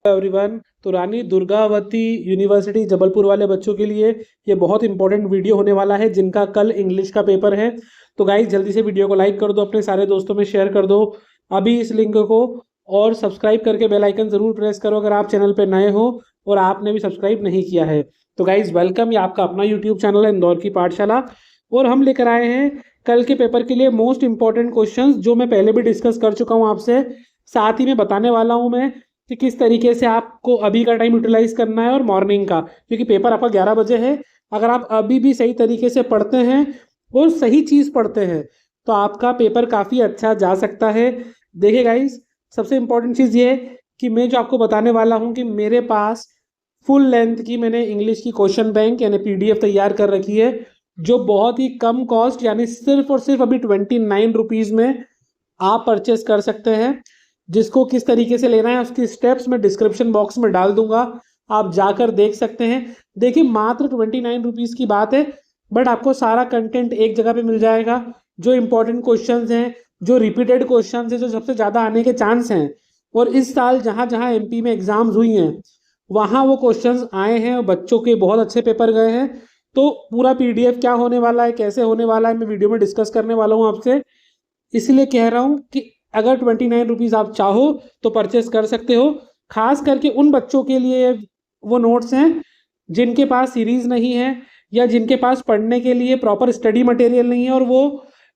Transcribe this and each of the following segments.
Everyone. तो Rani Durgavati university Jabalpur वाले बच्चों के लिए ये बहुत इंपॉर्टेंट वीडियो होने वाला है, जिनका कल इंग्लिश का पेपर है। तो गाइस जल्दी से वीडियो को लाइक कर दो, अपने सारे दोस्तों में शेयर कर दो अभी इस लिंक को, और सब्सक्राइब करके बेल आइकन जरूर प्रेस करो अगर आप चैनल पर नए हो और आपने भी सब्सक्राइब नहीं किया है। तो गाइस वेलकम, ये आपका अपना यूट्यूब चैनल है इंदौर की पाठशाला, और हम लेकर आए हैं कल के पेपर के लिए मोस्ट इंपॉर्टेंट क्वेश्चंस, जो मैं पहले भी डिस्कस कर चुका हूं आपसे। साथ ही में बताने वाला हूं मैं कि किस तरीके से आपको अभी का टाइम यूटिलाइज करना है और मॉर्निंग का, क्योंकि पेपर आपका 11 बजे है। अगर आप अभी भी सही तरीके से पढ़ते हैं और सही चीज़ पढ़ते हैं तो आपका पेपर काफ़ी अच्छा जा सकता है। देखिए गाइस, सबसे इंपॉर्टेंट चीज़ ये है कि मैं जो आपको बताने वाला हूँ कि मेरे पास फुल लेंथ की मैंने इंग्लिश की क्वेश्चन बैंक यानी PDF तैयार कर रखी है, जो बहुत ही कम कॉस्ट यानी सिर्फ और सिर्फ अभी 29 रुपीज़ में आप परचेस कर सकते हैं। जिसको किस तरीके से लेना है उसकी स्टेप्स मैं डिस्क्रिप्शन बॉक्स में डाल दूंगा, आप जाकर देख सकते हैं। देखिए मात्र 29 रुपीज़ की बात है, बट आपको सारा कंटेंट एक जगह पे मिल जाएगा। जो इंपॉर्टेंट क्वेश्चंस हैं, जो रिपीटेड क्वेश्चंस हैं, जो सबसे ज़्यादा आने के चांस हैं, और इस साल जहाँ जहाँ MP में एग्जाम्स हुई हैं वहाँ वो क्वेश्चंस आए हैं और बच्चों के बहुत अच्छे पेपर गए हैं। तो पूरा PDF क्या होने वाला है, कैसे होने वाला है, मैं वीडियो में डिस्कस करने वाला हूँ आपसे। इसलिए कह रहा हूँ कि अगर 29 रुपीज़ आप चाहो तो परचेस कर सकते हो। खास करके उन बच्चों के लिए वो नोट्स हैं जिनके पास सीरीज़ नहीं है, या जिनके पास पढ़ने के लिए प्रॉपर स्टडी मटेरियल नहीं है और वो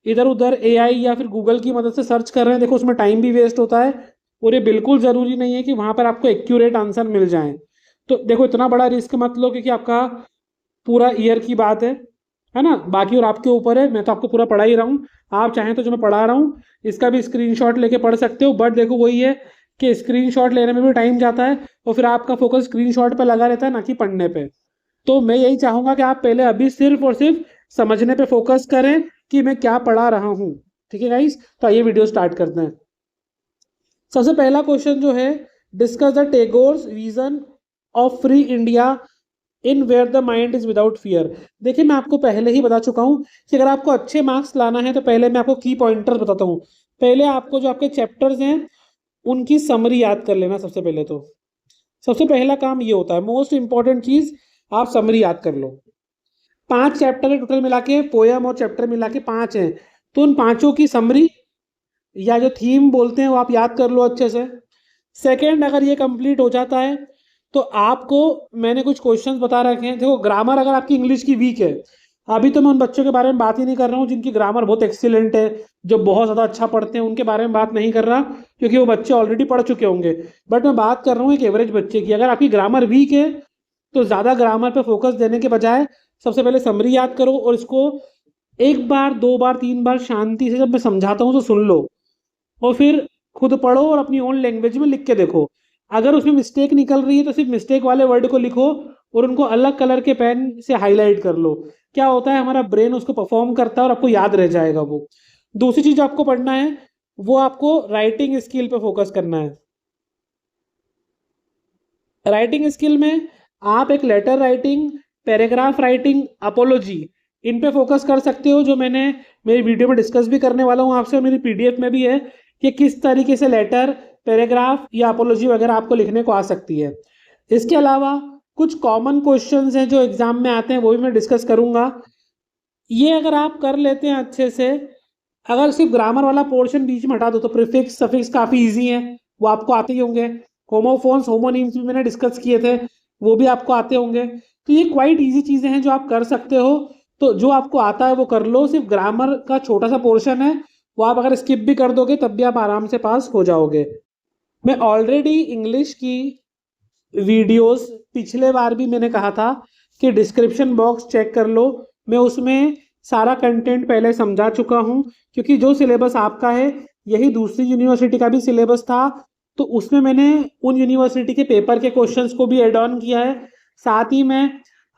इधर उधर AI या फिर गूगल की मदद से सर्च कर रहे हैं। देखो उसमें टाइम भी वेस्ट होता है, और ये बिल्कुल ज़रूरी नहीं है कि वहाँ पर आपको एक्यूरेट आंसर मिल जाए। तो देखो इतना बड़ा रिस्क मत लो, क्योंकि आपका पूरा ईयर की बात है ना। बाकी और आपके ऊपर है, मैं तो आपको पूरा पढ़ा ही रहा हूँ। आप चाहें तो जो मैं पढ़ा रहा हूँ इसका भी स्क्रीनशॉट लेके पढ़ सकते हो, बट देखो वही है कि स्क्रीनशॉट लेने में भी टाइम जाता है और फिर आपका फोकस स्क्रीनशॉट पे लगा रहता है, ना कि पढ़ने पे। तो मैं यही चाहूँगा कि आप पहले अभी सिर्फ और सिर्फ समझने पे फोकस करें कि मैं क्या पढ़ा रहा हूँ। ठीक है गाइस, तो आइए वीडियो स्टार्ट करते हैं। सबसे पहला क्वेश्चन जो है, discuss the Tagore's vision of free India in where the mind is without fear. देखिए मैं आपको पहले ही बता चुका हूं कि अगर आपको अच्छे मार्क्स लाना है तो पहले मैं आपको की पॉइंटर्स बताता हूं। पहले आपको जो आपके चैप्टर्स हैं उनकी समरी याद कर लेना। सबसे पहले तो सबसे पहला काम ये होता है, मोस्ट इंपॉर्टेंट चीज, आप समरी याद कर लो। 5 चैप्टर है टोटल मिला के, पोयम और चैप्टर मिला के 5 हैं, तो उन पांचों की समरी या जो थीम बोलते हैं वो आप याद कर लो अच्छे से। सेकेंड, अगर ये कंप्लीट हो जाता है तो आपको मैंने कुछ क्वेश्चंस बता रखे हैं। देखो ग्रामर अगर आपकी इंग्लिश की वीक है, अभी तो मैं उन बच्चों के बारे में बात ही नहीं कर रहा हूँ जिनकी ग्रामर बहुत एक्सीलेंट है, जो बहुत ज़्यादा अच्छा पढ़ते हैं, उनके बारे में बात नहीं कर रहा, क्योंकि वो बच्चे ऑलरेडी पढ़ चुके होंगे। बट मैं बात कर रहा हूँ एक एवरेज बच्चे की। अगर आपकी ग्रामर वीक है तो ज़्यादा ग्रामर पर फोकस देने के बजाय सबसे पहले समरी याद करो, और इसको एक बार, दो बार, तीन बार शांति से जब मैं समझाता हूँ तो सुन लो, और फिर खुद पढ़ो और अपनी ओन लैंग्वेज में लिख के देखो। अगर उसमें मिस्टेक निकल रही है तो सिर्फ मिस्टेक वाले वर्ड को लिखो और उनको अलग कलर के पेन से हाईलाइट कर लो। क्या होता है, हमारा ब्रेन उसको परफॉर्म करता है और आपको याद रह जाएगा वो। दूसरी चीज आपको पढ़ना है, वो आपको राइटिंग स्किल पे फोकस करना है। राइटिंग स्किल में आप एक letter writing, paragraph writing, apology, इन पे फोकस कर सकते हो, जो मैंने मेरी वीडियो में डिस्कस भी करने वाला हूँ आपसे, और मेरी PDF में भी है कि किस तरीके से लेटर, पैराग्राफ या अपोलॉजी वगैरह आपको लिखने को आ सकती है। इसके अलावा कुछ कॉमन क्वेश्चंस हैं जो एग्जाम में आते हैं, वो भी मैं डिस्कस करूंगा। ये अगर आप कर लेते हैं अच्छे से, अगर सिर्फ ग्रामर वाला पोर्शन बीच में हटा दो तो प्रीफिक्स सफिक्स काफ़ी ईजी है, वो आपको आते ही होंगे। होमोफोन्स होमोनिम्स भी मैंने डिस्कस किए थे, वो भी आपको आते होंगे। तो ये क्वाइट ईजी चीज़ें हैं जो आप कर सकते हो। तो जो आपको आता है वो कर लो, सिर्फ ग्रामर का छोटा सा पोर्शन है, वो आप अगर स्किप भी कर दोगे तब भी आप आराम से पास हो जाओगे। मैं ऑलरेडी इंग्लिश की वीडियोस पिछले बार भी मैंने कहा था कि डिस्क्रिप्शन बॉक्स चेक कर लो, मैं उसमें सारा कंटेंट पहले समझा चुका हूँ, क्योंकि जो सिलेबस आपका है यही दूसरी यूनिवर्सिटी का भी सिलेबस था, तो उसमें मैंने उन यूनिवर्सिटी के पेपर के क्वेश्चंस को भी एड ऑन किया है। साथ ही मैं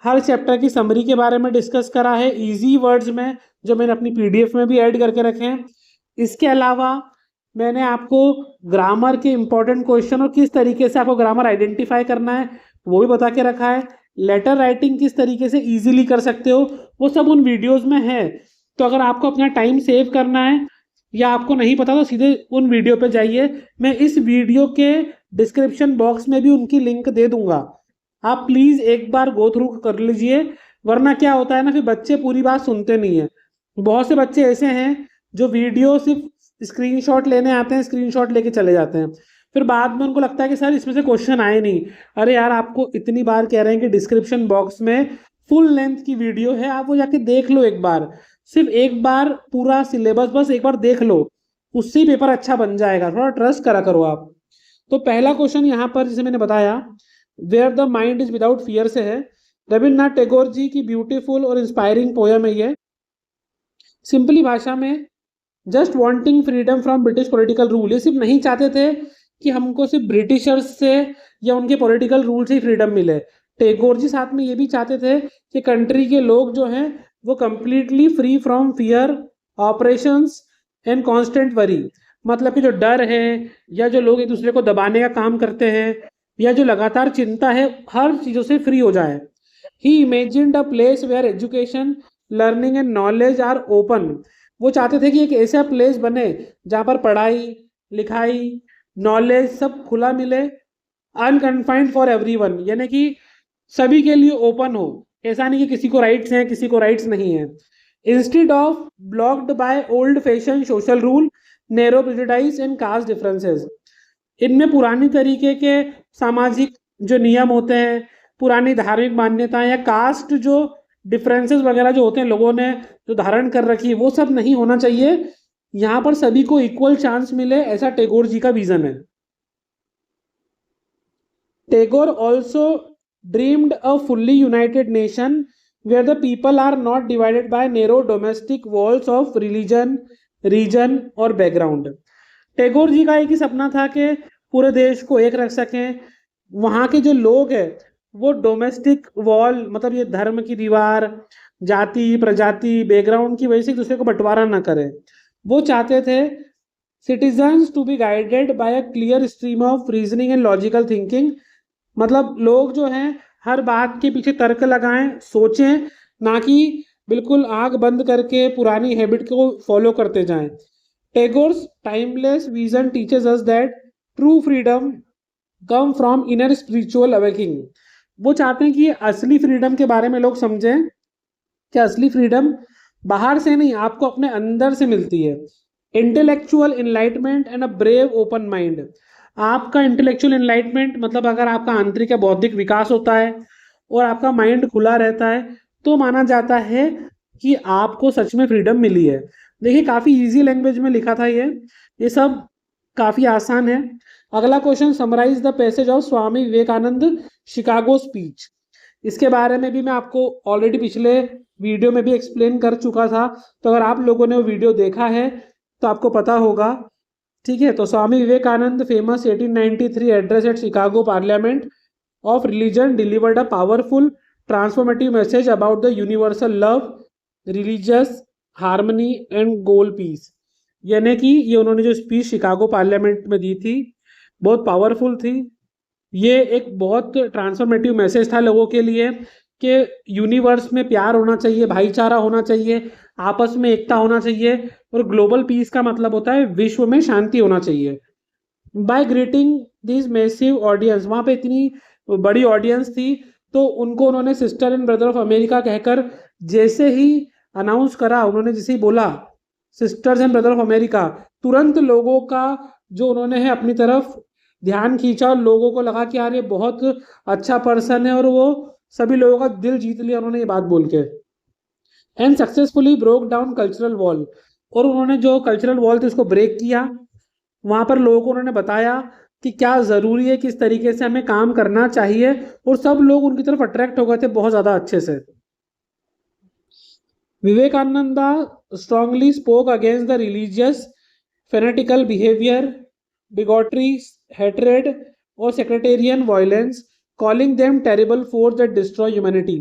हर चैप्टर की समरी के बारे में डिस्कस करा है इजी वर्ड्स में, जो मैंने अपनी PDF में भी ऐड करके रखे हैं। इसके अलावा मैंने आपको ग्रामर के इंपॉर्टेंट क्वेश्चन और किस तरीके से आपको ग्रामर आइडेंटिफाई करना है वो भी बता के रखा है। लेटर राइटिंग किस तरीके से इजीली कर सकते हो वो सब उन वीडियोस में है। तो अगर आपको अपना टाइम सेव करना है या आपको नहीं पता तो सीधे उन वीडियो पे जाइए, मैं इस वीडियो के डिस्क्रिप्शन बॉक्स में भी उनकी लिंक दे दूंगा, आप प्लीज़ एक बार गो थ्रू कर लीजिए। वरना क्या होता है ना, फिर बच्चे पूरी बात सुनते नहीं है। बहुत से बच्चे ऐसे हैं जो वीडियो सिर्फ स्क्रीनशॉट लेने आते हैं, स्क्रीनशॉट लेके चले जाते हैं, फिर बाद में उनको लगता है कि सर इसमें से क्वेश्चन आए नहीं। अरे यार, आपको इतनी बार कह रहे हैं कि डिस्क्रिप्शन बॉक्स में फुल लेंथ की वीडियो है, आप वो जाके देख लो एक बार, सिर्फ एक बार पूरा सिलेबस बस एक बार देख लो, उससे ही पेपर अच्छा बन जाएगा, थोड़ा ट्रस्ट करा करो आप। तो पहला क्वेश्चन यहाँ पर जिसे मैंने बताया, where the mind is without fear से है। रविन्द्रनाथ टैगोर जी की ब्यूटीफुल और इंस्पायरिंग पोयम है ये। सिंपली भाषा में, just wanting freedom from British political rule, ये सिर्फ नहीं चाहते थे कि हमको सिर्फ ब्रिटिशर्स से या उनके पॉलिटिकल रूल से ही फ्रीडम मिले, टैगोर जी साथ में ये भी चाहते थे कि कंट्री के लोग जो हैं वो completely free from fear, operations and constant worry, मतलब कि जो डर है या जो लोग एक दूसरे को दबाने का काम करते हैं या जो लगातार चिंता है, हर चीज़ों से फ्री हो जाए। He imagined a place where education, learning and knowledge are open, वो चाहते थे कि एक ऐसा प्लेस बने जहाँ पर पढ़ाई लिखाई नॉलेज सब खुला मिले, अनकन्फाइंड फॉर एवरीवन, यानी कि सभी के लिए ओपन हो, ऐसा नहीं कि किसी को राइट्स हैं किसी को राइट्स नहीं है। Instead of blocked by old fashion social rule, narrow prejudice and caste differences, इनमें पुरानी तरीके के सामाजिक जो नियम होते हैं, पुरानी धार्मिक मान्यताएं या कास्ट जो डिफरेंसेस वगैरह जो होते हैं लोगों ने जो धारण कर रखी है, वो सब नहीं होना चाहिए, यहाँ पर सभी को इक्वल चांस मिले, ऐसा टैगोर जी का विजन है। Tagore also dreamed a fully united nation where the people are not divided by narrow domestic walls of religion, region और बैकग्राउंड। टैगोर जी का एक ही सपना था कि पूरे देश को एक रख सकें, वहाँ के जो लोग हैं वो डोमेस्टिक वॉल, मतलब ये धर्म की दीवार, जाति प्रजाति बैकग्राउंड की वजह से एक दूसरे को बंटवारा ना करें। वो चाहते थे citizens to be guided by a clear stream of reasoning and logical thinking, मतलब लोग जो हैं हर बात के पीछे तर्क लगाएं, सोचें, ना कि बिल्कुल आंख बंद करके पुरानी हैबिट को फॉलो करते जाएं। Tagore's timeless vision teaches us that true freedom come from inner spiritual awakening. वो चाहते हैं कि असली फ्रीडम के बारे में लोग समझें कि असली फ्रीडम बाहर से नहीं, आपको अपने अंदर से मिलती है। Intellectual enlightenment and a brave open mind, आपका इंटेलेक्चुअल इनलाइटमेंट मतलब अगर आपका आंतरिक या बौद्धिक विकास होता है और आपका माइंड खुला रहता है तो माना जाता है कि आपको सच में फ्रीडम मिली है। देखिए काफ़ी इजी लैंग्वेज में लिखा था ये सब काफ़ी आसान है। अगला question, summarize the passage of Swami Vivekananda Chicago speech, इसके बारे में भी मैं आपको ऑलरेडी पिछले वीडियो में भी एक्सप्लेन कर चुका था, तो अगर आप लोगों ने वो वीडियो देखा है तो आपको पता होगा। ठीक है, तो Swami Vivekananda famous 1893 address at Chicago parliament of religion delivered a powerful transformative message about the universal love, religious harmony and goal peace, यानी कि ये उन्होंने जो स्पीच शिकागो पार्लियामेंट में दी थी बहुत पावरफुल थी। ये एक बहुत ट्रांसफॉर्मेटिव मैसेज था लोगों के लिए कि यूनिवर्स में प्यार होना चाहिए, भाईचारा होना चाहिए, आपस में एकता होना चाहिए, और ग्लोबल पीस का मतलब होता है विश्व में शांति होना चाहिए। By greeting this massive audience, वहाँ पे इतनी बड़ी ऑडियंस थी तो उनको उन्होंने sister and brother of America कहकर जैसे ही अनाउंस करा, उन्होंने जैसे ही बोला sisters and brother of America, तुरंत लोगों का जो उन्होंने है अपनी तरफ ध्यान खींचा और लोगों को लगा कि यार ये बहुत अच्छा पर्सन है, और वो सभी लोगों का दिल जीत लिया उन्होंने ये बात बोल के। And successfully broke down cultural wall, और उन्होंने जो कल्चरल वॉल थी उसको ब्रेक किया। वहाँ पर लोगों को उन्होंने बताया कि क्या ज़रूरी है, किस तरीके से हमें काम करना चाहिए, और सब लोग उनकी तरफ अट्रैक्ट हो गए थे बहुत ज़्यादा अच्छे से। Vivekananda strongly spoke against the religious fanatical behavior, bigotry, hatred और sectarian violence, calling them terrible force that destroy humanity.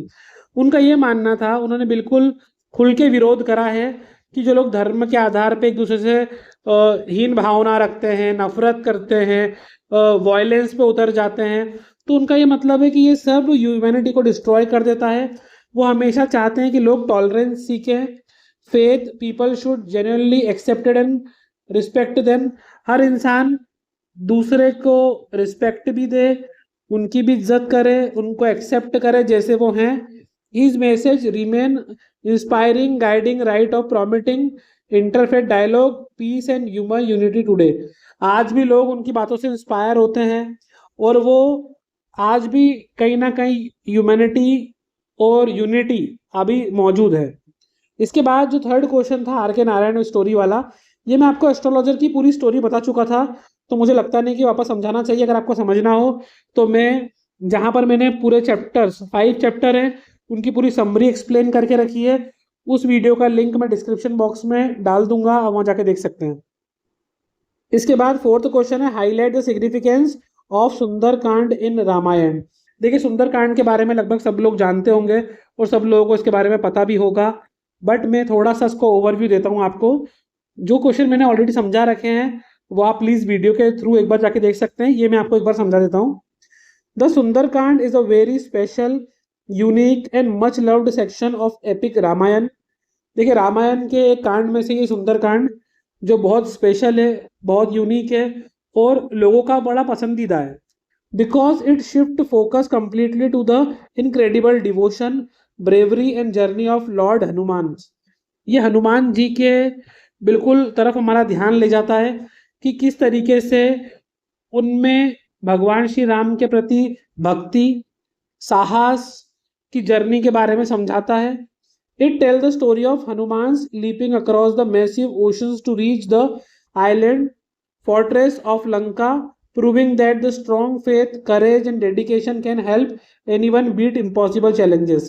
उनका ये मानना था, उन्होंने बिल्कुल खुल के विरोध करा है कि जो लोग धर्म के आधार पे एक दूसरे से हीन भावना रखते हैं, नफरत करते हैं, वायलेंस पे उतर जाते हैं, तो उनका ये मतलब है कि ये सब ह्यूमैनिटी को डिस्ट्रॉय कर देता है। वो हमेशा चाहते हैं कि लोग टॉलरेंस सीखें, faith people should genuinely accepted and respect them. हर इंसान दूसरे को रिस्पेक्ट भी दे, उनकी भी इज्जत करे, उनको एक्सेप्ट करे जैसे वो हैं। His message remain inspiring, guiding right of promoting interfaith dialogue, peace and human unity today. आज भी लोग उनकी बातों से इंस्पायर होते हैं और वो आज भी कहीं ना कहीं ह्यूमैनिटी और यूनिटी अभी मौजूद है। इसके बाद जो थर्ड क्वेश्चन था आर के नारायण स्टोरी वाला, ये मैं आपको एस्ट्रोलॉजर की पूरी स्टोरी बता चुका था, तो मुझे लगता नहीं कि वापस समझाना चाहिए। अगर आपको समझना हो तो मैं जहाँ पर मैंने पूरे चैप्टर्स 5 चैप्टर हैं उनकी पूरी समरी एक्सप्लेन करके रखी है, उस वीडियो का लिंक मैं डिस्क्रिप्शन बॉक्स में डाल दूंगा, आप वहाँ जाके देख सकते हैं। इसके बाद फोर्थ क्वेश्चन है highlight the significance of Sundarkand in Ramayan. देखिए सुंदरकांड के बारे में लगभग सब लोग जानते होंगे और सब लोगों को इसके बारे में पता भी होगा, बट मैं थोड़ा सा इसको ओवरव्यू देता हूँ आपको। जो क्वेश्चन मैंने ऑलरेडी समझा रखे हैं वो आप प्लीज वीडियो के थ्रू एक बार जाके देख सकते हैं, ये मैं आपको एक बार समझा देता हूँ। The Sundarkand is a very special, unique and much loved section of epic Ramayana. देखिए रामायण के एक कांड में से ये सुंदरकांड जो बहुत स्पेशल है, बहुत यूनिक है और लोगों का बड़ा पसंदीदा है, because it shift focus completely to the incredible devotion, bravery and journey of Lord Hanuman. ये हनुमान जी के बिल्कुल तरफ हमारा ध्यान ले जाता है कि किस तरीके से उनमें भगवान श्री राम के प्रति भक्ति, साहस की जर्नी के बारे में समझाता है। It tell the story of Hanuman leaping across the massive oceans to reach the island fortress of Lanka, proving that the strong faith, courage and dedication can help anyone beat impossible challenges।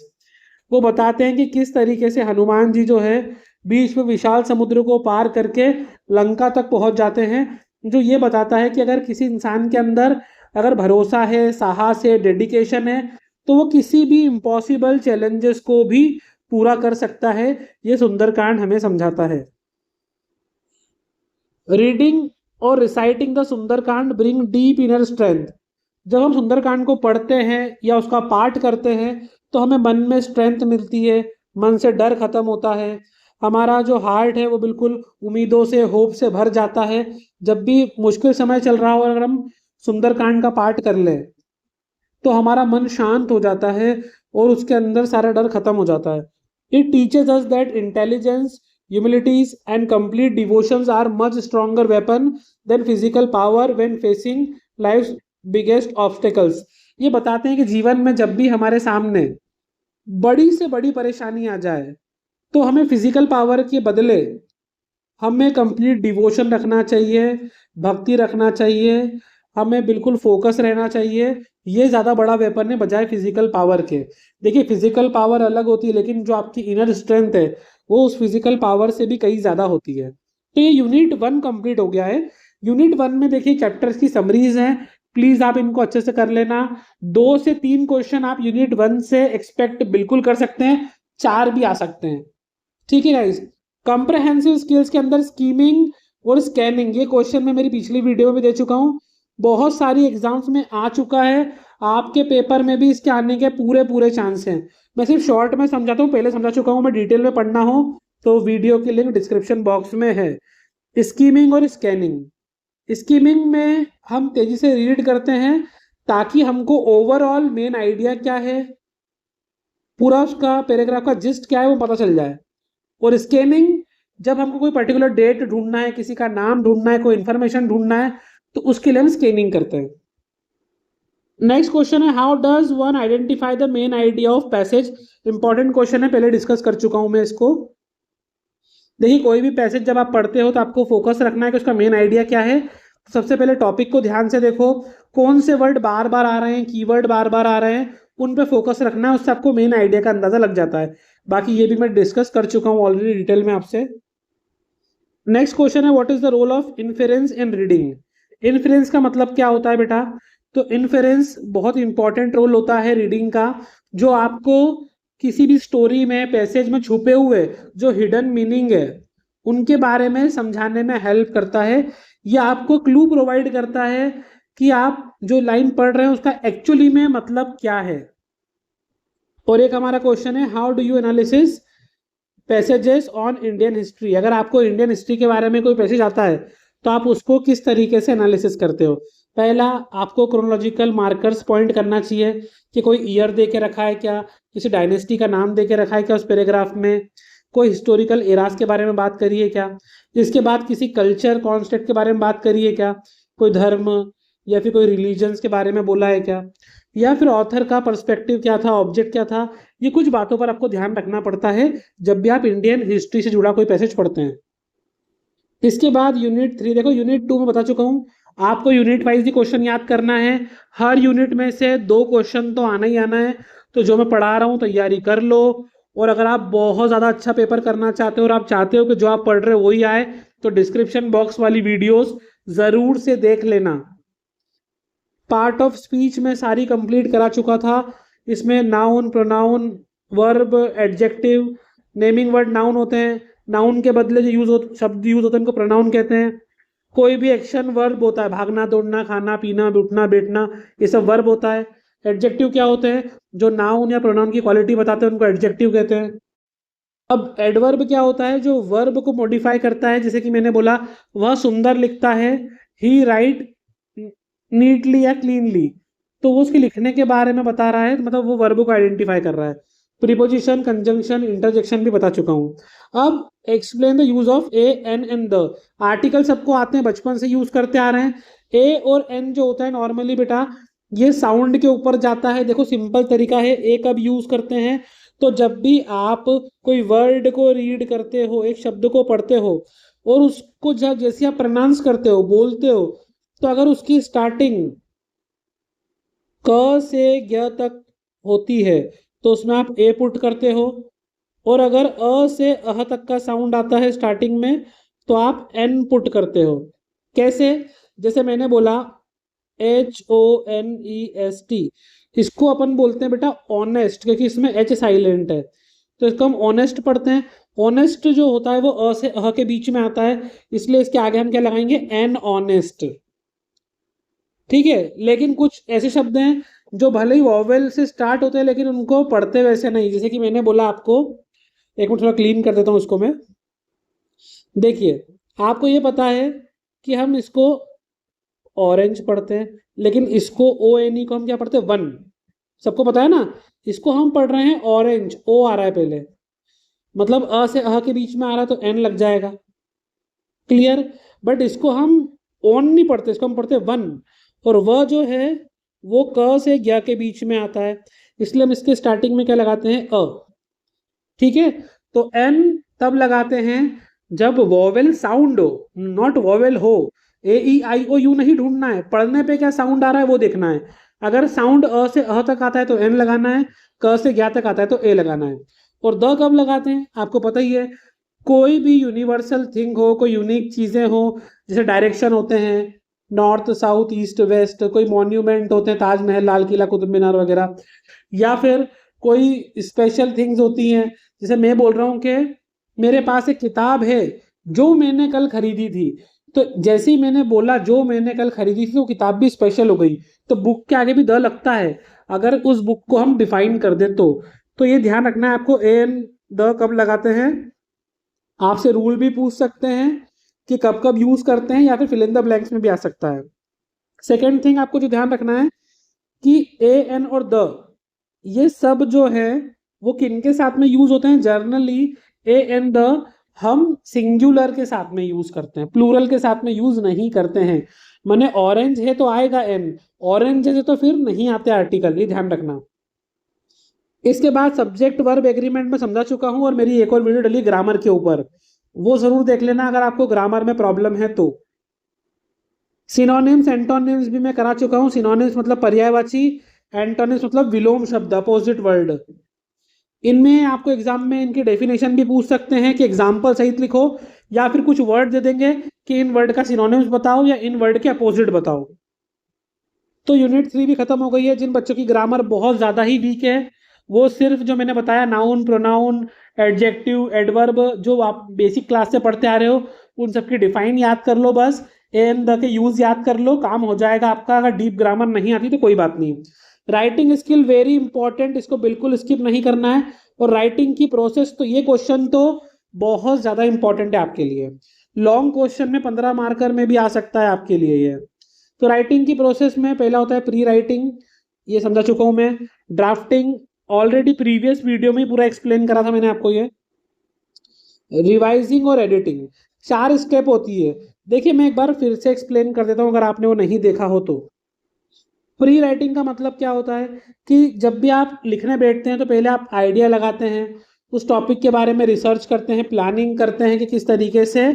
वो बताते हैं कि किस तरीके से हनुमान जी जो है बीच में विशाल समुद्र को पार करके लंका तक पहुंच जाते हैं, जो ये बताता है कि अगर किसी इंसान के अंदर अगर भरोसा है, साहस है, डेडिकेशन है, तो वो किसी भी इम्पॉसिबल चैलेंजेस को भी पूरा कर सकता है। ये सुंदरकांड हमें समझाता है। रीडिंग और reciting the Sundarkand bring deep inner strength. जब हम सुंदरकांड को पढ़ते हैं या उसका पाठ करते हैं तो हमें मन में स्ट्रेंथ मिलती है, मन से डर खत्म होता है, हमारा जो हार्ट है वो बिल्कुल उम्मीदों से, होप से भर जाता है। जब भी मुश्किल समय चल रहा हो अगर हम सुंदरकांड का पाठ कर लें तो हमारा मन शांत हो जाता है और उसके अंदर सारा डर खत्म हो जाता है। It teaches us that intelligence, humilities and complete devotions are much stronger weapon than physical power when facing life's biggest obstacles। ये बताते हैं कि जीवन में जब भी हमारे सामने बड़ी से बड़ी परेशानी आ जाए तो हमें फिजिकल पावर के बदले हमें कंप्लीट डिवोशन रखना चाहिए, भक्ति रखना चाहिए, हमें बिल्कुल फोकस रहना चाहिए। ये ज़्यादा बड़ा वेपन है बजाय फिजिकल पावर के। देखिए फिजिकल पावर अलग होती है लेकिन जो आपकी इनर स्ट्रेंथ है वो उस फिजिकल पावर से भी कहीं ज़्यादा होती है। तो ये यूनिट 1 कंप्लीट हो गया है। यूनिट 1 में देखिए चैप्टर्स की समरीज हैं, प्लीज़ आप इनको अच्छे से कर लेना। 2 से 3 क्वेश्चन आप यूनिट 1 से एक्सपेक्ट बिल्कुल कर सकते हैं, 4 भी आ सकते हैं। ठीक है गाइस। कंप्रहेंसिव स्किल्स के अंदर स्कीमिंग और स्कैनिंग, ये क्वेश्चन मैं मेरी पिछली वीडियो में दे चुका हूँ, बहुत सारी एग्जाम्स में आ चुका है, आपके पेपर में भी इसके आने के पूरे पूरे चांस हैं। मैं सिर्फ शॉर्ट में समझाता हूँ, पहले समझा चुका हूँ मैं, डिटेल में पढ़ना हो तो वीडियो की लिंक डिस्क्रिप्शन बॉक्स में है। स्कीमिंग और स्कैनिंग। स्कीमिंग में हम तेजी से रीड करते हैं ताकि हमको ओवरऑल मेन आइडिया क्या है, पूरा उसका पैराग्राफ का जिस्ट क्या है वो पता चल जाए। और स्कैनिंग जब हमको कोई पर्टिकुलर डेट ढूंढना है, किसी का नाम ढूंढना है, कोई इंफॉर्मेशन ढूंढना है, तो उसके लिए हम स्कैनिंग करते हैं। नेक्स्ट क्वेश्चन है how does one identify the main idea of passage. Important question है, पहले डिस्कस कर चुका हूं मैं इसको। देखिए कोई भी पैसेज जब आप पढ़ते हो तो आपको फोकस रखना है कि उसका मेन आइडिया क्या है। तो सबसे पहले टॉपिक को ध्यान से देखो, कौन से वर्ड बार बार आ रहे हैं, कीवर्ड बार बार आ रहे हैं, उन पे फोकस रखना है, उससे आपको मेन आइडिया का अंदाजा लग जाता है। बाकी ये भी मैं डिस्कस कर चुका हूँ ऑलरेडी डिटेल में आपसे। नेक्स्ट क्वेश्चन है what is the role of inference in reading. Inference का मतलब क्या होता है बेटा? तो इन्फेरेंस बहुत इंपॉर्टेंट रोल होता है रीडिंग का, जो आपको किसी भी स्टोरी में, पैसेज में छुपे हुए जो हिडन मीनिंग है उनके बारे में समझाने में हेल्प करता है, या आपको क्लू प्रोवाइड करता है कि आप जो लाइन पढ़ रहे हैं उसका एक्चुअली में मतलब क्या है। और एक हमारा क्वेश्चन है how do you analysis passages on Indian history. अगर आपको इंडियन हिस्ट्री के बारे में कोई पैसेज आता है तो आप उसको किस तरीके से एनालिसिस करते हो। पहला, आपको क्रोनोलॉजिकल मार्कर्स पॉइंट करना चाहिए कि कोई ईयर दे के रखा है क्या, किसी डायनेस्टी का नाम दे के रखा है क्या उस पैराग्राफ में, कोई हिस्टोरिकल एरास के बारे में बात करिए क्या, इसके बाद किसी कल्चर कॉन्सेप्ट के बारे में बात करिए क्या, कोई धर्म या फिर कोई रिलीजन्स के बारे में बोला है क्या, या फिर ऑथर का पर्सपेक्टिव क्या था, ऑब्जेक्ट क्या था। ये कुछ बातों पर आपको ध्यान रखना पड़ता है जब भी आप इंडियन हिस्ट्री से जुड़ा कोई पैसेज पढ़ते हैं। इसके बाद यूनिट 3 देखो, यूनिट 2 में बता चुका हूँ आपको यूनिट वाइज ही क्वेश्चन याद करना है। हर यूनिट में से 2 क्वेश्चन तो आना ही आना है, तो जो मैं पढ़ा रहा हूँ तैयारी कर लो। और अगर आप बहुत ज़्यादा अच्छा पेपर करना चाहते हो और आप चाहते हो कि जो आप पढ़ रहे हो वही आए, तो डिस्क्रिप्शन बॉक्स वाली वीडियोस ज़रूर से देख लेना। पार्ट ऑफ स्पीच में सारी कंप्लीट करा चुका था। इसमें noun, pronoun, verb, adjective, naming word noun होते हैं, नाउन के बदले जो शब्द यूज होते हैं उनको प्रोनाउन कहते हैं। कोई भी एक्शन वर्ब होता है, भागना, दौड़ना, खाना, पीना, उठना, बैठना, ये सब वर्ब होता है। एडजेक्टिव क्या होते हैं, जो नाउन या प्रोनाउन की क्वालिटी बताते हैं उनको एडजेक्टिव कहते हैं। अब एडवर्ब क्या होता है, जो वर्ब को मॉडिफाई करता है। जैसे कि मैंने बोला वह सुंदर लिखता है, ही राइट नीटली या क्लीनली, तो वो उसके लिखने के बारे में बता रहा है, मतलब वो वर्ब को आइडेंटिफाई कर रहा है। प्रीपोजिशन, कंजंक्शन, इंटरजेक्शन भी बता चुका हूँ। अब explain the use of a, an and the. Article सबको आते हैं, बचपन से यूज करते आ रहे हैं। ए और एन जो होता है नॉर्मली बेटा ये साउंड के ऊपर जाता है। देखो सिंपल तरीका है, ए कब यूज करते हैं, तो जब भी आप कोई वर्ड को रीड करते हो, एक शब्द को पढ़ते हो और उसको जब जैसे आप प्रोनाउंस करते हो, बोलते हो, तो अगर उसकी स्टार्टिंग क से ग तक होती है तो उसमें आप ए पुट करते हो, और अगर अ से अह तक का साउंड आता है स्टार्टिंग में तो आप एन पुट करते हो। कैसे, जैसे मैंने बोला HONEST, इसको अपन बोलते हैं बेटा ऑनेस्ट, क्योंकि इसमें एच साइलेंट है, तो इसको हम ऑनेस्ट पढ़ते हैं। ऑनेस्ट जो होता है वो अ से अह के बीच में आता है, इसलिए इसके आगे हम क्या लगाएंगे, एन ऑनेस्ट। ठीक है, लेकिन कुछ ऐसे शब्द हैं जो भले ही वॉवेल से स्टार्ट होते हैं लेकिन उनको पढ़ते वैसे नहीं। जैसे कि मैंने बोला आपको, एक मिनट थोड़ा क्लीन कर देता हूँ उसको मैं। देखिए आपको ये पता है कि हम इसको ऑरेंज पढ़ते हैं, लेकिन इसको ONE को हम क्या पढ़ते हैं, वन। सबको पता है ना, इसको हम पढ़ रहे हैं ऑरेंज, ओ आ रहा है पहले, मतलब अ से अह के बीच में आ रहा है तो एन लग जाएगा। क्लियर, बट इसको हम ऑन नहीं पढ़ते, इसको हम पढ़ते हैं वन, और वह जो है वो क से ज्ञ के बीच में आता है, इसलिए हम इसके स्टार्टिंग में क्या लगाते हैं, अ। ठीक है, तो एन तब लगाते हैं जब वॉवेल साउंड हो, नॉट वॉवेल हो। AEIOU नहीं ढूंढना है, पढ़ने पे क्या साउंड आ रहा है वो देखना है। अगर साउंड अ से अह तक आता है तो एन लगाना है, क से ज्ञ तक आता है तो ए लगाना है। और द कब लगाते हैं आपको पता ही है। कोई भी यूनिवर्सल थिंग हो, कोई यूनिक चीजें हो, जैसे डायरेक्शन होते हैं नॉर्थ, साउथ, ईस्ट, वेस्ट, कोई मॉन्यूमेंट होते हैं, ताजमहल, लाल किला, कुतुब मीनार वगैरह, या फिर कोई स्पेशल थिंग्स होती हैं। जैसे मैं बोल रहा हूँ कि मेरे पास एक किताब है जो मैंने कल खरीदी थी, तो जैसे ही मैंने बोला जो मैंने कल खरीदी थी, तो किताब भी स्पेशल हो गई, तो बुक के आगे भी द लगता है अगर उस बुक को हम डिफाइन कर दे तो ये ध्यान रखना है आपको, एन द कब लगाते हैं। आपसे रूल भी पूछ सकते हैं कि कब कब यूज करते हैं, या फिर फिल इन द ब्लैंक्स में भी आ सकता है। सेकेंड थिंग आपको जो ध्यान रखना है कि ए, एन और द ये सब जो है वो किन के साथ में यूज होते हैं, जर्नली ए एन द हम सिंगुलर के साथ में यूज करते हैं, प्लूरल के साथ में यूज नहीं करते हैं। माने ऑरेंज है तो आएगा एन, ऑरेंज है तो फिर नहीं आते आर्टिकल, ये ध्यान रखना। इसके बाद सब्जेक्ट वर्ब एग्रीमेंट में समझा चुका हूं, और मेरी एक और वीडियो डली ग्रामर के ऊपर, वो जरूर देख लेना अगर आपको ग्रामर में प्रॉब्लम है तो। सिनोनिम्स एंटोनिम्स भी मैं करा चुका हूं। सिनोनिम्स मतलब पर्यायवाची, एंटोनिम्स मतलब विलोम शब्द, अपोजिट वर्ड। इनमें आपको एग्जाम में इनकी डेफिनेशन भी पूछ सकते हैं कि एग्जाम्पल सहित लिखो, या फिर कुछ वर्ड दे देंगे कि इन वर्ड का सिनोनिम्स बताओ या इन वर्ड के अपोजिट बताओ। तो यूनिट 3 भी खत्म हो गई है। जिन बच्चों की ग्रामर बहुत ज्यादा ही वीक है वो सिर्फ जो मैंने बताया नाउन, प्रोनाउन, एडजेक्टिव, एडवर्ब, जो आप बेसिक क्लास से पढ़ते आ रहे हो उन सबकी डिफाइन याद कर लो, बस एन द के यूज याद कर लो, काम हो जाएगा आपका। अगर डीप ग्रामर नहीं आती तो कोई बात नहीं। राइटिंग स्किल वेरी इंपॉर्टेंट, इसको बिल्कुल स्किप नहीं करना है। और राइटिंग की प्रोसेस, तो ये क्वेश्चन तो बहुत ज़्यादा इंपॉर्टेंट है आपके लिए। लॉन्ग क्वेश्चन में 15 मार्कर में भी आ सकता है आपके लिए ये। तो राइटिंग की प्रोसेस में पहला होता है प्री राइटिंग, ये समझा चुका हूँ मैं। ड्राफ्टिंग ऑलरेडी प्रीवियस वीडियो में पूरा एक्सप्लेन करा था मैंने आपको ये। रिवाइजिंग और एडिटिंग, 4 स्टेप होती है। देखिए मैं एक बार फिर से एक्सप्लेन कर देता हूँ अगर आपने वो नहीं देखा हो तो। प्री राइटिंग का मतलब क्या होता है कि जब भी आप लिखने बैठते हैं तो पहले आप आइडिया लगाते हैं, उस टॉपिक के बारे में रिसर्च करते हैं, प्लानिंग करते हैं कि किस तरीके से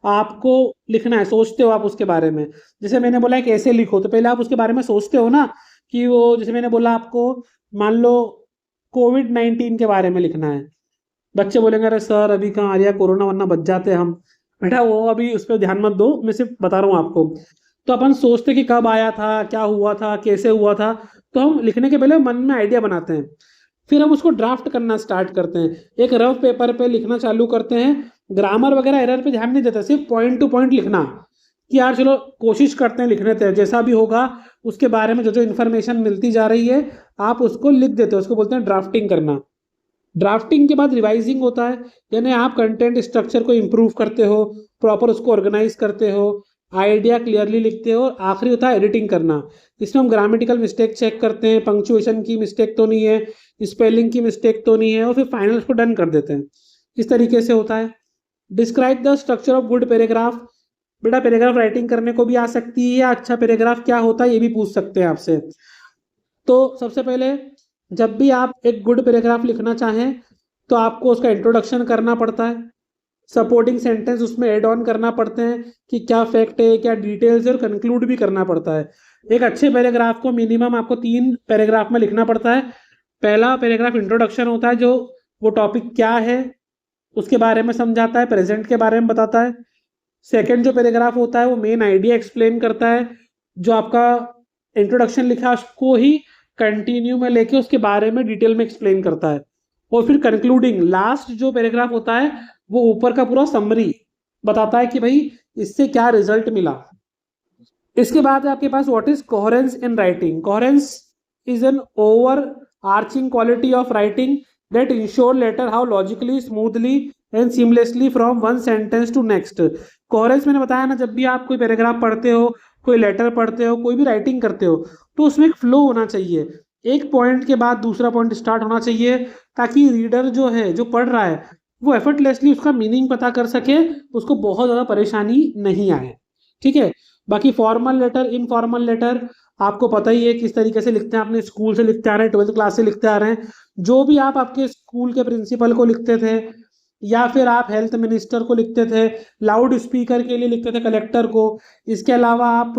आपको लिखना है, सोचते हो आप उसके बारे में। जैसे मैंने बोला है कैसे लिखो, तो पहले आप उसके बारे में सोचते हो ना कि वो, जैसे मैंने बोला आपको, मान लो कोविड-19 के बारे में लिखना है। बच्चे बोलेंगे अरे सर अभी कहाँ आ रहा, कोरोना वरना बच जाते हम। बेटा वो अभी उस पर ध्यान मत दो, मैं सिर्फ बता रहा हूँ आपको। तो अपन सोचते कि कब आया था, क्या हुआ था, कैसे हुआ था। तो हम लिखने के पहले मन में आइडिया बनाते हैं, फिर हम उसको ड्राफ्ट करना स्टार्ट करते हैं, एक रफ पेपर पे लिखना चालू करते हैं। ग्रामर वगैरह एरर पे ध्यान नहीं देते, सिर्फ पॉइंट टू पॉइंट लिखना कि यार चलो कोशिश करते हैं लिखने थे, जैसा भी होगा उसके बारे में जो जो इन्फॉर्मेशन मिलती जा रही है आप उसको लिख देते हो, उसको बोलते हैं ड्राफ्टिंग करना। ड्राफ्टिंग के बाद रिवाइजिंग होता है, यानी आप कंटेंट स्ट्रक्चर को इम्प्रूव करते हो, प्रॉपर उसको ऑर्गेनाइज करते हो, आइडिया क्लियरली लिखते हो। और आखिरी होता है एडिटिंग करना, इसमें हम ग्रामेटिकल मिस्टेक चेक करते हैं, पंक्चुएशन की मिस्टेक तो नहीं है, स्पेलिंग की मिस्टेक तो नहीं है, और फिर फाइनल उसको डन कर देते हैं। इस तरीके से होता है। Describe the structure of good paragraph, बेटा पैराग्राफ राइटिंग करने को भी आ सकती है, या अच्छा पैराग्राफ क्या होता है ये भी पूछ सकते हैं आपसे। तो सबसे पहले जब भी आप एक गुड पैराग्राफ लिखना चाहें तो आपको उसका इंट्रोडक्शन करना पड़ता है, सपोर्टिंग सेंटेंस उसमें ऐड ऑन करना पड़ते हैं कि क्या फैक्ट है, क्या डिटेल्स है, और कंक्लूड भी करना पड़ता है। एक अच्छे पैराग्राफ को मिनिमम आपको 3 पैराग्राफ में लिखना पड़ता है। पहला पैराग्राफ इंट्रोडक्शन होता है, जो वो टॉपिक क्या है उसके बारे में समझाता है, प्रेजेंट के बारे में बताता है। सेकंड जो पैराग्राफ होता है वो मेन आइडिया एक्सप्लेन करता है, जो आपका इंट्रोडक्शन लिखा है उसको ही कंटिन्यू में लेके उसके बारे में डिटेल में एक्सप्लेन करता है। और फिर कंक्लूडिंग लास्ट जो पैराग्राफ होता है वो ऊपर का पूरा समरी बताता है कि भाई इससे क्या रिजल्ट मिला। इसके बाद आपके पास what is coherence in writing. Coherence is an overarching quality of writing that ensure letter how logically, smoothly and seamlessly from one sentence to next। Coherence मैंने बताया ना, जब भी आप कोई पैराग्राफ पढ़ते हो, कोई लेटर पढ़ते हो, कोई भी राइटिंग करते हो, तो उसमें एक फ्लो होना चाहिए, एक पॉइंट के बाद दूसरा पॉइंट स्टार्ट होना चाहिए, ताकि रीडर जो है, जो पढ़ रहा है, वो एफर्टलेसली उसका मीनिंग पता कर सके, उसको बहुत ज़्यादा परेशानी नहीं आए। ठीक है। बाकी फॉर्मल लेटर, इनफॉर्मल लेटर आपको पता ही है किस तरीके से लिखते हैं, आपने स्कूल से लिखते आ रहे हैं, 12th क्लास से लिखते आ रहे हैं, जो भी आप आपके स्कूल के प्रिंसिपल को लिखते थे, या फिर आप हेल्थ मिनिस्टर को लिखते थे, लाउड स्पीकर के लिए लिखते थे, कलेक्टर को, इसके अलावा आप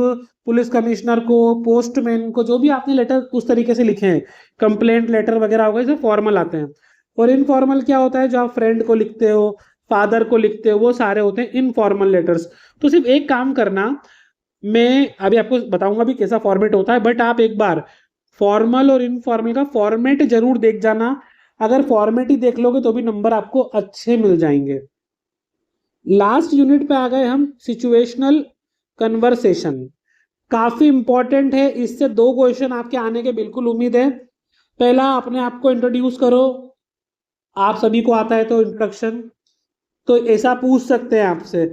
पुलिस कमिश्नर को, पोस्टमैन को, जो भी आपने लेटर उस तरीके से लिखे हैं, कंप्लेंट लेटर वगैरह हो गए, जो फॉर्मल आते हैं। और इनफॉर्मल क्या होता है, जो आप फ्रेंड को लिखते हो, फादर को लिखते हो, वो सारे होते हैं इनफॉर्मल लेटर्स। तो सिर्फ एक काम करना, मैं अभी आपको बताऊंगा भी कैसा फॉर्मेट होता है, बट आप एक बार फॉर्मल और इनफॉर्मल का फॉर्मेट जरूर देख जाना। अगर फॉर्मेट ही देख लोगे तो भी नंबर आपको अच्छे मिल जाएंगे। लास्ट यूनिट पे आ गए हम, सिचुएशनल कन्वर्सेशन, काफी इंपॉर्टेंट है, इससे 2 क्वेश्चन आपके आने के बिल्कुल उम्मीद है। पहला, अपने आप को इंट्रोड्यूस करो, आप सभी को आता है तो इंट्रोडक्शन, तो ऐसा पूछ सकते हैं आपसे,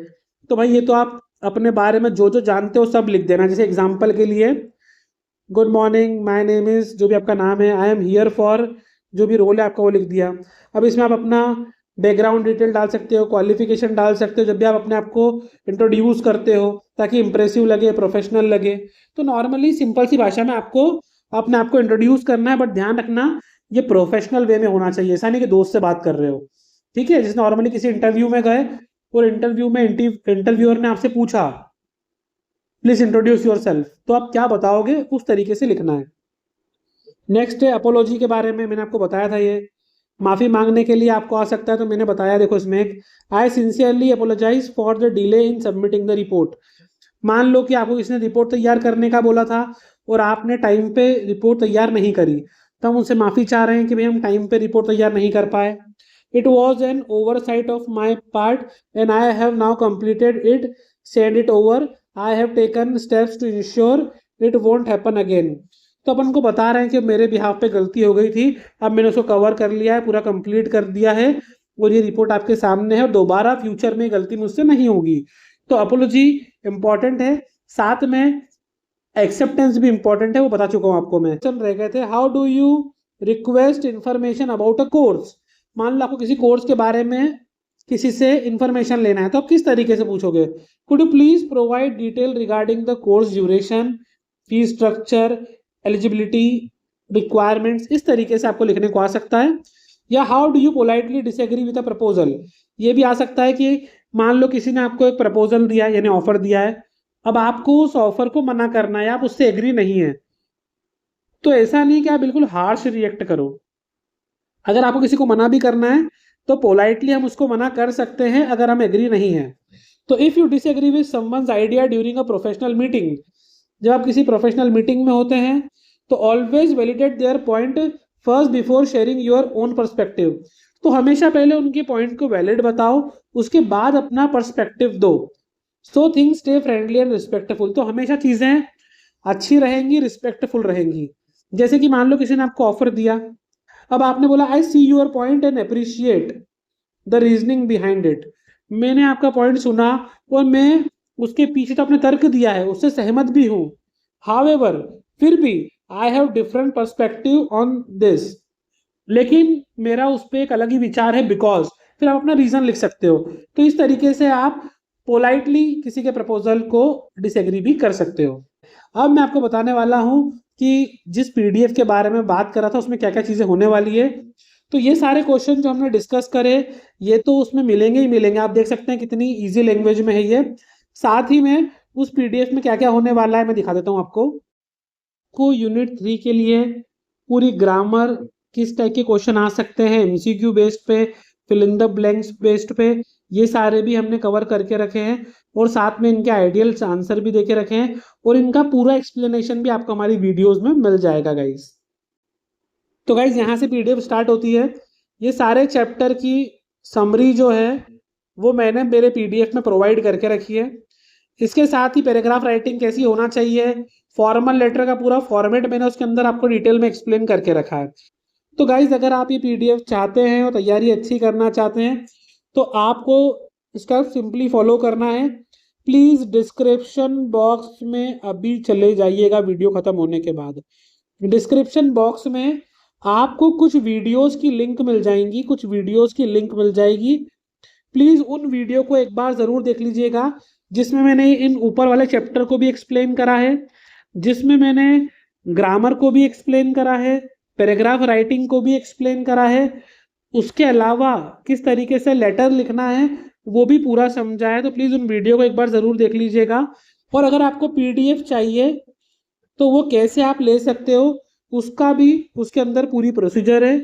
तो भाई ये तो आप अपने बारे में जो जो जानते हो सब लिख देना। जैसे एग्जाम्पल के लिए, good morning, my name is, जो भी आपका नाम है, आई एम हियर फॉर, जो भी रोल है आपका वो लिख दिया। अब इसमें आप अपना बैकग्राउंड डिटेल डाल सकते हो, क्वालिफिकेशन डाल सकते हो, जब भी आप अपने आप को इंट्रोड्यूस करते हो, ताकि इंप्रेसिव लगे, प्रोफेशनल लगे। तो नॉर्मली सिंपल सी भाषा में आपको अपने आप को इंट्रोड्यूस करना है, बट ध्यान रखना ये प्रोफेशनल वे में होना चाहिए, ऐसा नहीं कि दोस्त से बात कर रहे हो। ठीक है। जैसे नॉर्मली किसी इंटरव्यू में गए और इंटरव्यू में इंटरव्यूअर ने आपसे पूछा प्लीज इंट्रोड्यूस योर सेल्फ, तो आप क्या बताओगे, उस तरीके से लिखना है। नेक्स्ट है अपोलॉजी के बारे में, मैंने आपको बताया था ये माफ़ी मांगने के लिए आपको आ सकता है, तो मैंने बताया, देखो इसमें एक, I sincerely apologize for the delay in submitting the report. मान लो कि आपको किसी ने रिपोर्ट तैयार करने का बोला था और आपने टाइम पे रिपोर्ट तैयार नहीं करी, तो हम उनसे माफ़ी चाह रहे हैं कि भाई हम टाइम पे रिपोर्ट तैयार नहीं कर पाए। It was an oversight of my part and I have now completed it, send it over, I have taken steps to ensure it won't happen again. तो अपन को बता रहे हैं कि मेरे बिहाफ पे गलती हो गई थी, अब मैंने उसको कवर कर लिया है, पूरा कंप्लीट कर दिया है और ये रिपोर्ट आपके सामने है और दोबारा फ्यूचर में गलती मुझसे नहीं होगी। तो अपोलॉजी इंपॉर्टेंट है, साथ में एक्सेप्टेंस भी इंपॉर्टेंट है, वो बता चुका हूँ आपको मैं। क्वेश्चन रह गए थे, how do you request information about a course. मान लो आपको किसी कोर्स के बारे में किसी से इंफॉर्मेशन लेना है तो आप किस तरीके से पूछोगे, could you please provide detail regarding the course duration, fee structure, eligibility, requirements, इस तरीके से आपको लिखने को आ सकता है। या how do you politely disagree with a proposal, ये भी आ सकता है कि मान लो किसी ने आपको एक प्रपोजल दिया है यानी ऑफर दिया है, अब आपको उस ऑफर को मना करना है, आप उससे एग्री नहीं है, तो ऐसा नहीं कि आप बिल्कुल हार्श रिएक्ट करो। अगर आपको किसी को मना भी करना है तो पोलाइटली हम उसको मना कर सकते हैं अगर हम एग्री नहीं है। तो if you disagree with someone's idea during a professional meeting, जब आप किसी प्रोफेशनल मीटिंग में होते हैं तो always validate their point first before sharing your own perspective. तो हमेशा पहले उनके पॉइंट को वैलिड बताओ, उसके बाद अपना पर्सपेक्टिव दो। So things stay friendly and respectful, तो हमेशा चीज़ें अच्छी रहेंगी, रिस्पेक्टफुल रहेंगी। जैसे कि मान लो किसी ने आपको ऑफर दिया, अब आपने बोला I see your point and appreciate the reasoning behind it, मैंने आपका पॉइंट सुना और मैं उसके पीछे तो अपने तर्क दिया है, उससे सहमत भी हूँ, हाउएवर फिर भी I have different perspective on this, लेकिन मेरा उस पर एक अलग ही विचार है बिकॉज, फिर आप अपना रीजन लिख सकते हो। तो इस तरीके से आप पोलाइटली किसी के प्रपोजल को डिसएग्री भी कर सकते हो। अब मैं आपको बताने वाला हूँ कि जिस पीडीएफ के बारे में बात कर रहा था उसमें क्या क्या चीज़ें होने वाली है। तो ये सारे क्वेश्चन जो हमने डिस्कस करे ये तो उसमें मिलेंगे ही मिलेंगे, आप देख सकते हैं कितनी ईजी लैंग्वेज में है ये। साथ ही में उस पीडीएफ में क्या क्या होने वाला है मैं दिखा देता हूँ आपको। यूनिट 3 के लिए पूरी ग्रामर, किस टाइप के क्वेश्चन आ सकते हैं एमसीक्यू बेस्ड पे, fill in the blanks based पे, ये सारे भी हमने कवर करके रखे हैं और साथ में इनके आइडियल आंसर भी देके रखे हैं और इनका पूरा एक्सप्लेनेशन भी आपको हमारी वीडियोस में मिल जाएगा गाइस। तो गाइस यहाँ से पीडीएफ स्टार्ट होती है, ये सारे चैप्टर की समरी जो है वो मैंने मेरे पीडीएफ में प्रोवाइड करके रखी है। इसके साथ ही पैराग्राफ राइटिंग कैसी होना चाहिए, फॉर्मल लेटर का पूरा फॉर्मेट मैंने उसके अंदर आपको डिटेल में एक्सप्लेन करके रखा है। तो गाइज अगर आप ये पीडीएफ चाहते हैं और तैयारी अच्छी करना चाहते हैं तो आपको स्टेप सिंपली फॉलो करना है। प्लीज़ डिस्क्रिप्शन बॉक्स में अभी चले जाइएगा वीडियो ख़त्म होने के बाद। डिस्क्रिप्शन बॉक्स में आपको कुछ वीडियोस की लिंक मिल जाएंगी, कुछ वीडियोस की लिंक मिल जाएगी। प्लीज़ उन वीडियो को एक बार ज़रूर देख लीजिएगा जिसमें मैंने इन ऊपर वाले चैप्टर को भी एक्सप्लेन करा है, जिसमें मैंने ग्रामर को भी एक्सप्लेन करा है, पैराग्राफ राइटिंग को भी एक्सप्लेन करा है, उसके अलावा किस तरीके से लेटर लिखना है वो भी पूरा समझा है। तो प्लीज़ उन वीडियो को एक बार ज़रूर देख लीजिएगा। और अगर आपको पीडीएफ चाहिए तो वो कैसे आप ले सकते हो उसका भी उसके अंदर पूरी प्रोसीजर है।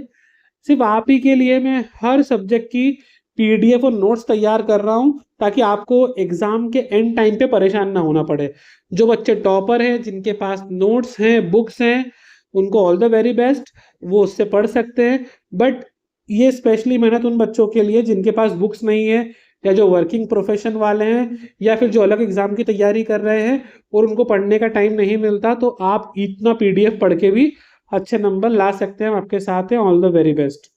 सिर्फ आप ही के लिए मैं हर सब्जेक्ट की पीडीएफ और नोट्स तैयार कर रहा हूँ ताकि आपको एग्ज़ाम के एंड टाइम पे परेशान ना होना पड़े। जो बच्चे टॉपर हैं, जिनके पास नोट्स हैं, बुक्स हैं, उनको ऑल द वेरी बेस्ट, वो उससे पढ़ सकते हैं। बट ये स्पेशली मेहनत उन बच्चों के लिए जिनके पास बुक्स नहीं है, या जो वर्किंग प्रोफेशन वाले हैं, या फिर जो अलग एग्ज़ाम की तैयारी कर रहे हैं और उनको पढ़ने का टाइम नहीं मिलता। तो आप इतना पीडीएफ पढ़ के भी अच्छे नंबर ला सकते हैं, हम आपके साथ हैं। All the very best.